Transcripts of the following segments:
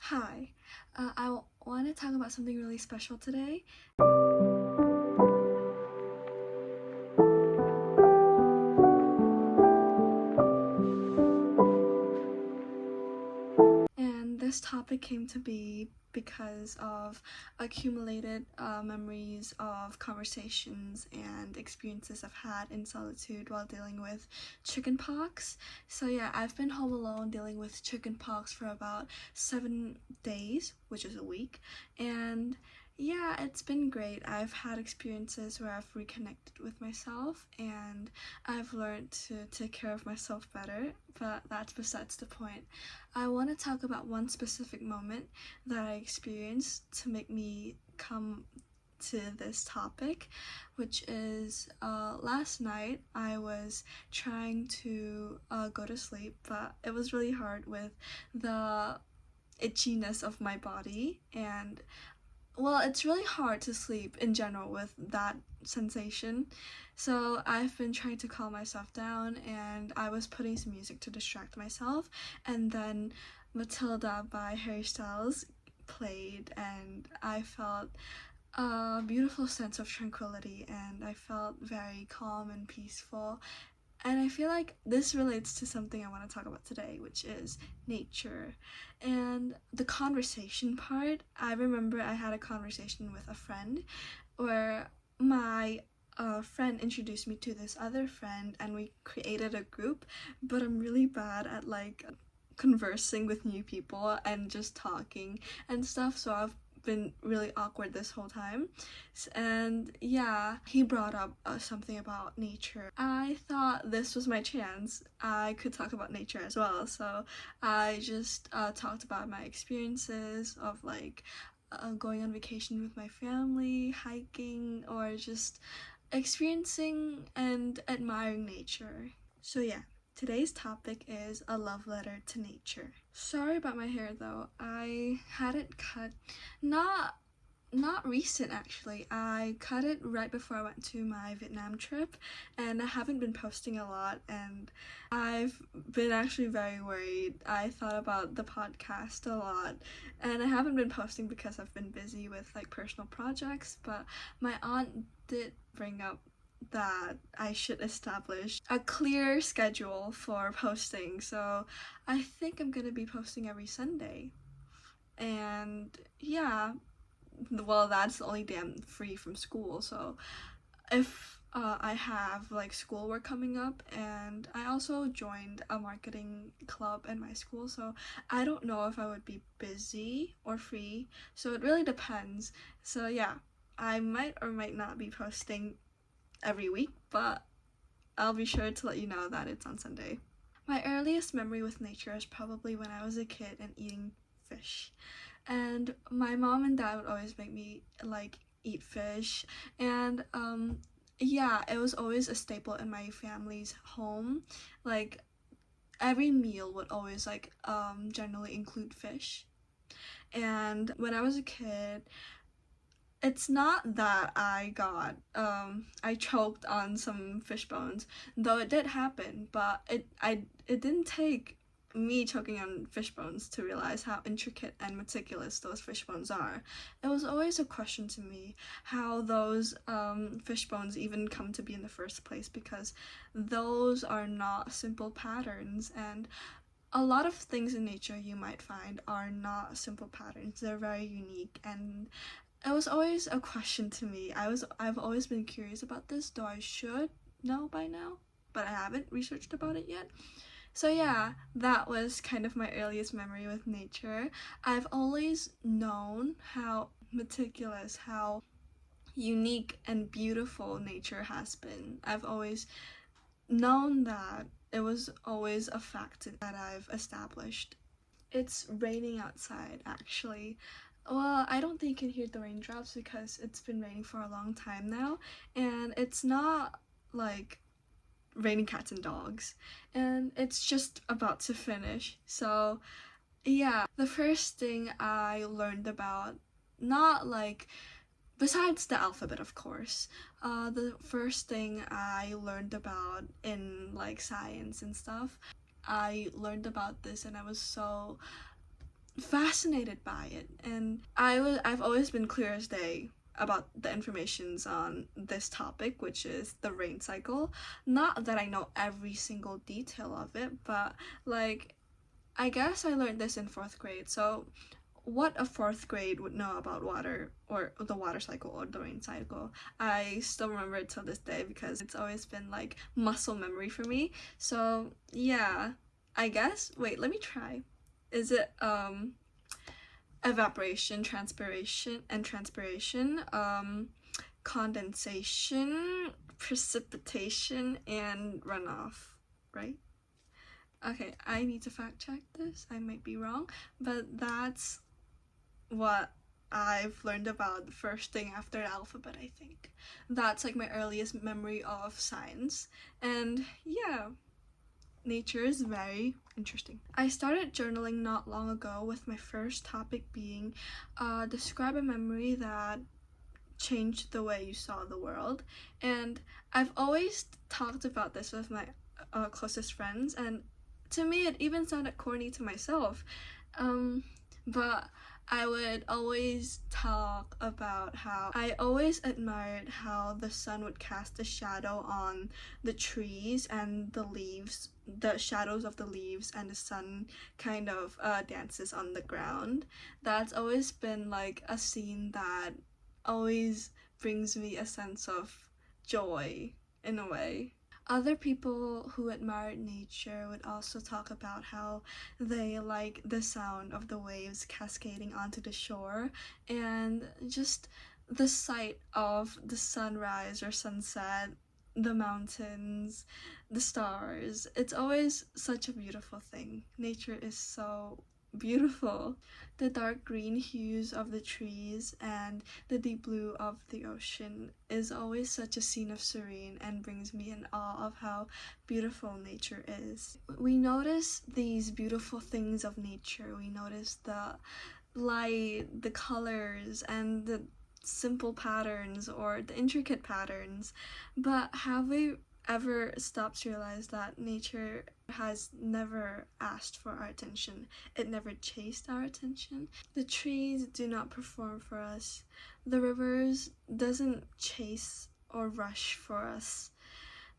Hi, I want to talk about something really special today. And this topic came to be because of accumulated memories of conversations and experiences I've had in solitude while dealing with chickenpox. So yeah, I've been home alone dealing with chickenpox for about 7 days, which is a week, and yeah, it's been great. I've had experiences where I've reconnected with myself and I've learned to take care of myself better, but that's besides the point. I want to talk about one specific moment that I experienced to make me come to this topic, which is last night I was trying to go to sleep, but it was really hard with the itchiness of my body, and well, it's really hard to sleep in general with that sensation. So I've been trying to calm myself down, and I was putting some music to distract myself, and then Matilda by Harry Styles played, and I felt a beautiful sense of tranquility, and I felt very calm and peaceful. And I feel like this relates to something I want to talk about today, which is nature. And the conversation part, I remember I had a conversation with a friend where my friend introduced me to this other friend and we created a group, but I'm really bad at like conversing with new people and just talking and stuff, so I've been really awkward this whole time. And yeah, he brought up something about nature. I thought this was my chance. I could talk about nature as well, so I just talked about my experiences of like going on vacation with my family, hiking, or just experiencing and admiring nature. So yeah, today's topic is a love letter to nature. Sorry about my hair though. I had it cut not not recent actually. I cut it right before I went to my Vietnam trip, and I haven't been posting a lot, and I've been actually very worried. I thought about the podcast a lot, and I haven't been posting because I've been busy with like personal projects, but my aunt did bring up that I should establish a clear schedule for posting. So I think I'm gonna be posting every Sunday. And yeah, well, that's the only day I'm free from school. So if I have like schoolwork coming up, and I also joined a marketing club in my school, so I don't know if I would be busy or free. So it really depends. So yeah, I might or might not be posting every week, but I'll be sure to let you know that it's on Sunday. My earliest memory with nature is probably when I was a kid and eating fish. And my mom and dad would always make me like eat fish, and yeah, it was always a staple in my family's home. Like every meal would always like generally include fish. And when I was a kid, it's not that I choked on some fish bones, though it did happen, but it didn't take me choking on fish bones to realize how intricate and meticulous those fish bones are. It was always a question to me how those fish bones even come to be in the first place, because those are not simple patterns, and a lot of things in nature you might find are not simple patterns. They're very unique, and it was always a question to me. I've always been curious about this, though I should know by now, but I haven't researched about it yet. So yeah, that was kind of my earliest memory with nature. I've always known how meticulous, how unique and beautiful nature has been. I've always known that. It was always a fact that I've established. It's raining outside, actually. Well, I don't think you can hear the raindrops because it's been raining for a long time now, and it's not like raining cats and dogs, and it's just about to finish. So, yeah, the first thing I learned about, not like besides the alphabet, of course, the first thing I learned about in like science and stuff, I learned about this and I was so fascinated by it, and I've always been clear as day about the informations on this topic, which is the rain cycle. Not that I know every single detail of it, but like I guess I learned this in 4th grade. So what a 4th grade would know about water, or the water cycle, or the rain cycle, I still remember it till this day because it's always been like muscle memory for me. So yeah, I guess, wait, let me try. Is it evaporation, transpiration, condensation, precipitation, and runoff, right? Okay, I need to fact check this. I might be wrong, but that's what I've learned about the first thing after the alphabet, I think. That's like my earliest memory of science. And yeah, nature is very interesting. I started journaling not long ago, with my first topic being describe a memory that changed the way you saw the world. And I've always talked about this with my closest friends, and to me it even sounded corny to myself. But I would always talk about how I always admired how the sun would cast a shadow on the trees and the leaves, the shadows of the leaves, and the sun kind of dances on the ground. That's always been like a scene that always brings me a sense of joy in a way. Other people who admired nature would also talk about how they like the sound of the waves cascading onto the shore, and just the sight of the sunrise or sunset, the mountains, the stars. It's always such a beautiful thing. Nature is so beautiful. The dark green hues of the trees and the deep blue of the ocean is always such a scene of serene, and brings me in awe of how beautiful nature is. We notice these beautiful things of nature. We notice the light, the colors, and the simple patterns or the intricate patterns. But have we ever stopped to realize that nature has never asked for our attention? It never chased our attention. The trees do not perform for us. The rivers doesn't chase or rush for us.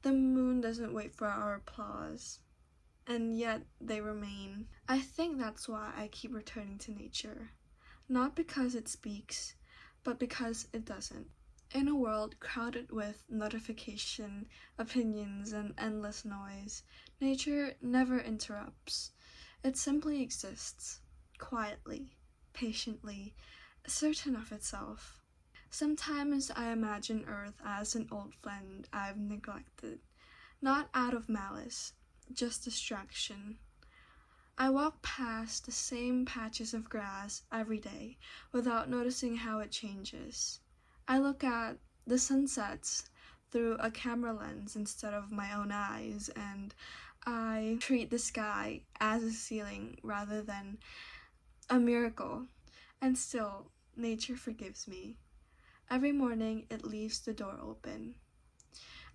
The moon doesn't wait for our applause. And yet they remain. I think that's why I keep returning to nature. Not because it speaks, but because it doesn't. In a world crowded with notification, opinions, and endless noise, nature never interrupts. It simply exists, quietly, patiently, certain of itself. Sometimes I imagine Earth as an old friend I've neglected, not out of malice, just distraction. I walk past the same patches of grass every day without noticing how it changes. I look at the sunsets through a camera lens instead of my own eyes, and I treat the sky as a ceiling rather than a miracle. And still, nature forgives me. Every morning it leaves the door open.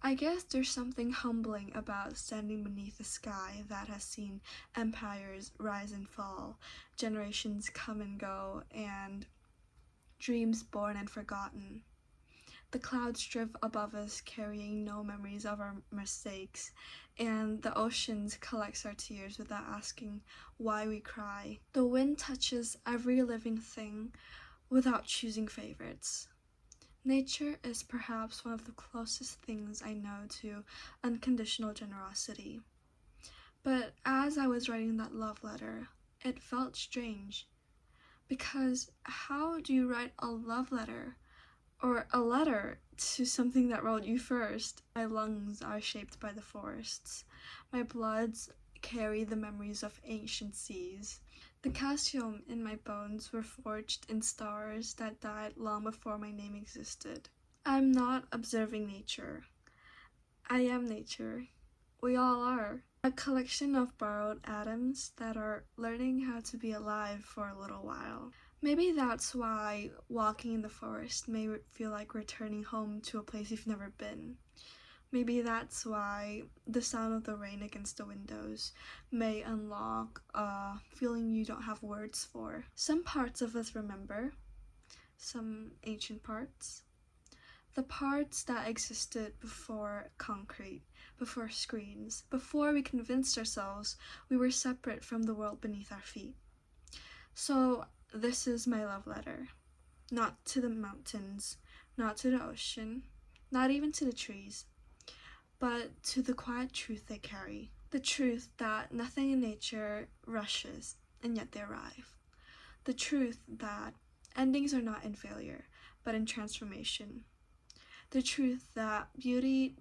I guess there's something humbling about standing beneath a sky that has seen empires rise and fall, generations come and go, and dreams born and forgotten. The clouds drift above us, carrying no memories of our mistakes, and the oceans collects our tears without asking why we cry. The wind touches every living thing without choosing favorites. Nature is perhaps one of the closest things I know to unconditional generosity. But as I was writing that love letter, it felt strange. Because how do you write a love letter, or a letter to something that wrote you first? My lungs are shaped by the forests. My bloods carry the memories of ancient seas. The calcium in my bones were forged in stars that died long before my name existed. I'm not observing nature. I am nature. We all are. A collection of borrowed atoms that are learning how to be alive for a little while. Maybe that's why walking in the forest may feel like returning home to a place you've never been. Maybe that's why the sound of the rain against the windows may unlock a feeling you don't have words for. Some parts of us remember, some ancient parts. The parts that existed before concrete, before screens, before we convinced ourselves we were separate from the world beneath our feet. So this is my love letter. Not to the mountains, not to the ocean, not even to the trees, but to the quiet truth they carry. The truth that nothing in nature rushes, and yet they arrive. The truth that endings are not in failure, but in transformation. The truth that beauty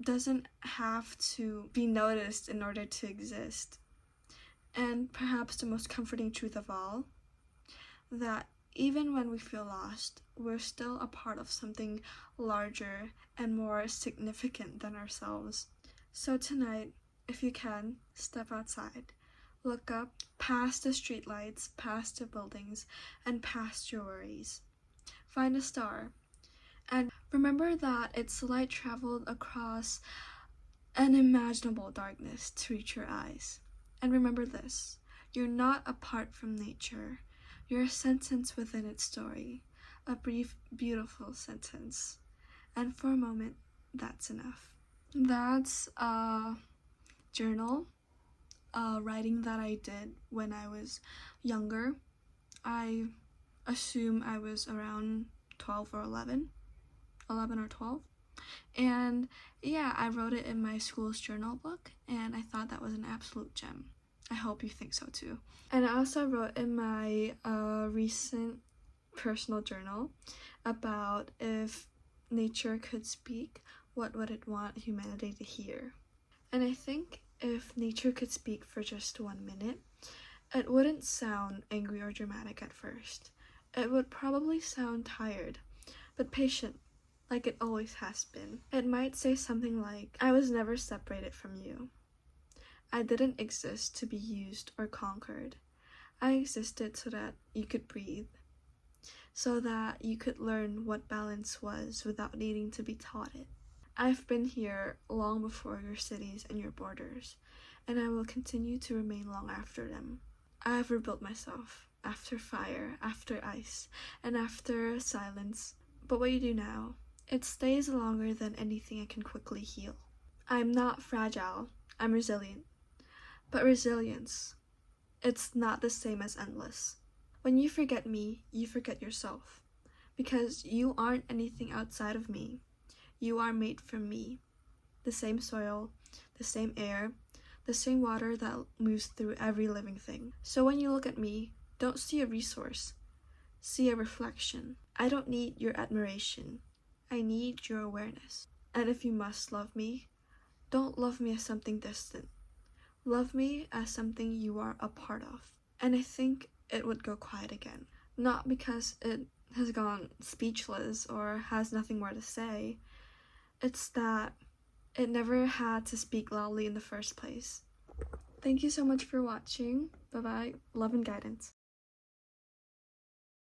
doesn't have to be noticed in order to exist. And perhaps the most comforting truth of all, that even when we feel lost, we're still a part of something larger and more significant than ourselves. So tonight, if you can, step outside. Look up past the streetlights, past the buildings, and past your worries. Find a star. And remember that its light traveled across unimaginable darkness to reach your eyes. And remember this, you're not apart from nature. You're a sentence within its story, a brief, beautiful sentence. And for a moment, that's enough. That's a journal, writing that I did when I was younger. I assume I was around 12 or 11 or 12. And yeah, I wrote it in my school's journal book, and I thought that was an absolute gem. I hope you think so too. And I also wrote in my recent personal journal about if nature could speak, what would it want humanity to hear? And I think if nature could speak for just 1 minute, it wouldn't sound angry or dramatic at first. It would probably sound tired, but patient, like it always has been. It might say something like, I was never separated from you. I didn't exist to be used or conquered. I existed so that you could breathe, so that you could learn what balance was without needing to be taught it. I've been here long before your cities and your borders, and I will continue to remain long after them. I have rebuilt myself, after fire, after ice, and after silence. But what you do now, it stays longer than anything I can quickly heal. I'm not fragile, I'm resilient. But resilience, it's not the same as endless. When you forget me, you forget yourself. Because you aren't anything outside of me. You are made from me. The same soil, the same air, the same water that moves through every living thing. So when you look at me, don't see a resource. See a reflection. I don't need your admiration. I need your awareness. And if you must love me, don't love me as something distant. Love me as something you are a part of. And I think it would go quiet again. Not because it has gone speechless or has nothing more to say. It's that it never had to speak loudly in the first place. Thank you so much for watching. Bye-bye. Love and guidance.